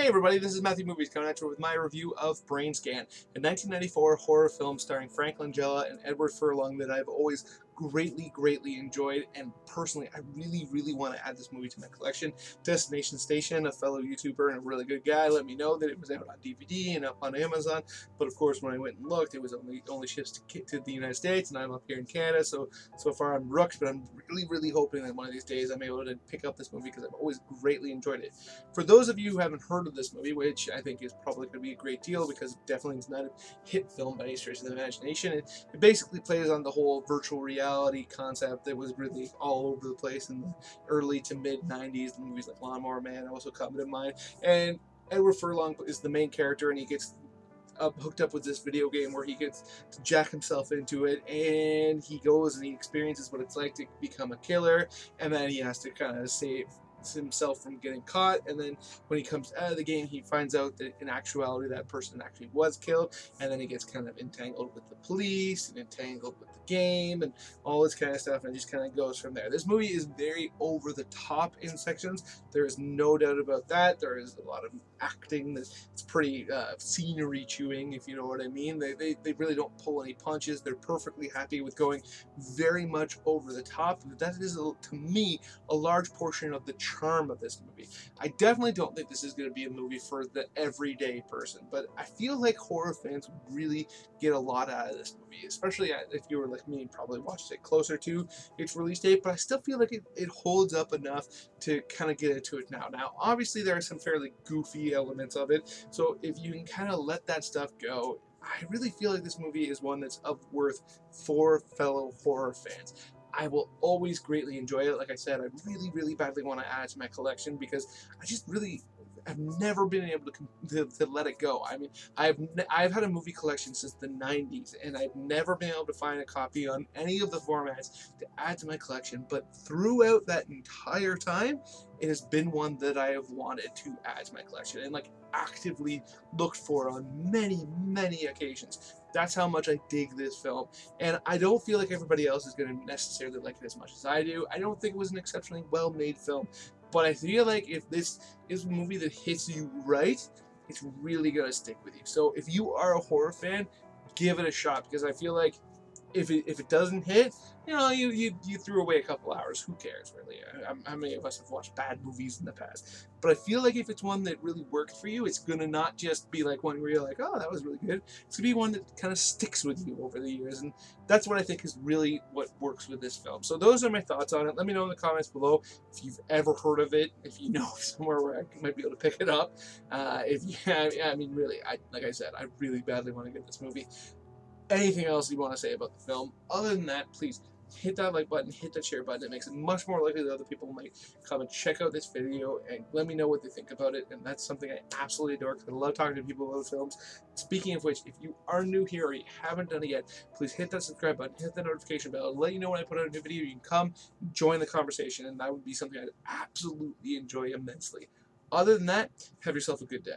Hey everybody, this is Matthew Movies coming at you with my review of Brainscan, a 1994 horror film starring Frank Langella and Edward Furlong that I've always greatly enjoyed, and personally I really want to add this movie to my collection. Destination Station, a fellow YouTuber and a really good guy, let me know that it was out on DVD and up on Amazon, but of course when I went and looked it was only ships to the United States, and I'm up here in Canada, so far I'm rooked, but I'm really hoping that one of these days I'm able to pick up this movie because I've always greatly enjoyed it. For those of you who haven't heard of this movie, which I think is probably going to be a great deal because it definitely is not a hit film by any stretch of the imagination, it basically plays on the whole virtual reality concept that was really all over the place in the early to mid 90s. The movies like Lawnmower Man also come to mind, and Edward Furlong is the main character, and he gets hooked up with this video game where he gets to jack himself into it, and he goes and he experiences what it's like to become a killer, and then he has to kind of save himself from getting caught, and then when he comes out of the game he finds out that in actuality that person actually was killed, and then he gets kind of entangled with the police and entangled with the game and all this kind of stuff, and it just kind of goes from there. This movie is very over the top in sections, there is no doubt about that. There is a lot of acting, it's pretty scenery chewing, if you know what I mean. They really don't pull any punches. They're perfectly happy with going very much over the top. That is, to me, a large portion of the charm of this movie. I definitely don't think this is going to be a movie for the everyday person, but I feel like horror fans would really get a lot out of this movie, especially if you were like me and probably watched it closer to its release date, but I still feel like it holds up enough to kind of get into it now. Now, obviously, there are some fairly goofy elements of it, so if you can kind of let that stuff go, I really feel like this movie is one that's of worth for fellow horror fans. I will always greatly enjoy it. Like I said, I really badly want to add it to my collection because I've never been able to let it go. I mean, I've had a movie collection since the 90s, and I've never been able to find a copy on any of the formats to add to my collection, but throughout that entire time, it has been one that I have wanted to add to my collection and like actively looked for on many occasions. That's how much I dig this film, and I don't feel like everybody else is going to necessarily like it as much as I do. I don't think it was an exceptionally well-made film, but I feel like if this is a movie that hits you right, it's really going to stick with you. So if you are a horror fan, give it a shot, because I feel like if it doesn't hit, you know, you threw away a couple hours. Who cares, really? How many of us have watched bad movies in the past? But I feel like if it's one that really worked for you, it's gonna not just be like one where you're like, oh, that was really good. It's gonna be one that kind of sticks with you over the years, and that's what I think is really what works with this film. So those are my thoughts on it. Let me know in the comments below if you've ever heard of it, if you know somewhere where I might be able to pick it up. If I mean, really, like I said, I really badly want to get this movie. Anything else you want to say about the film? Other than that, please hit that like button, hit that share button. It makes it much more likely that other people might come and check out this video and let me know what they think about it. And that's something I absolutely adore because I love talking to people about films. Speaking of which, if you are new here or you haven't done it yet, please hit that subscribe button, hit the notification bell, let you know when I put out a new video. You can come join the conversation, and that would be something I'd absolutely enjoy immensely. Other than that, have yourself a good day.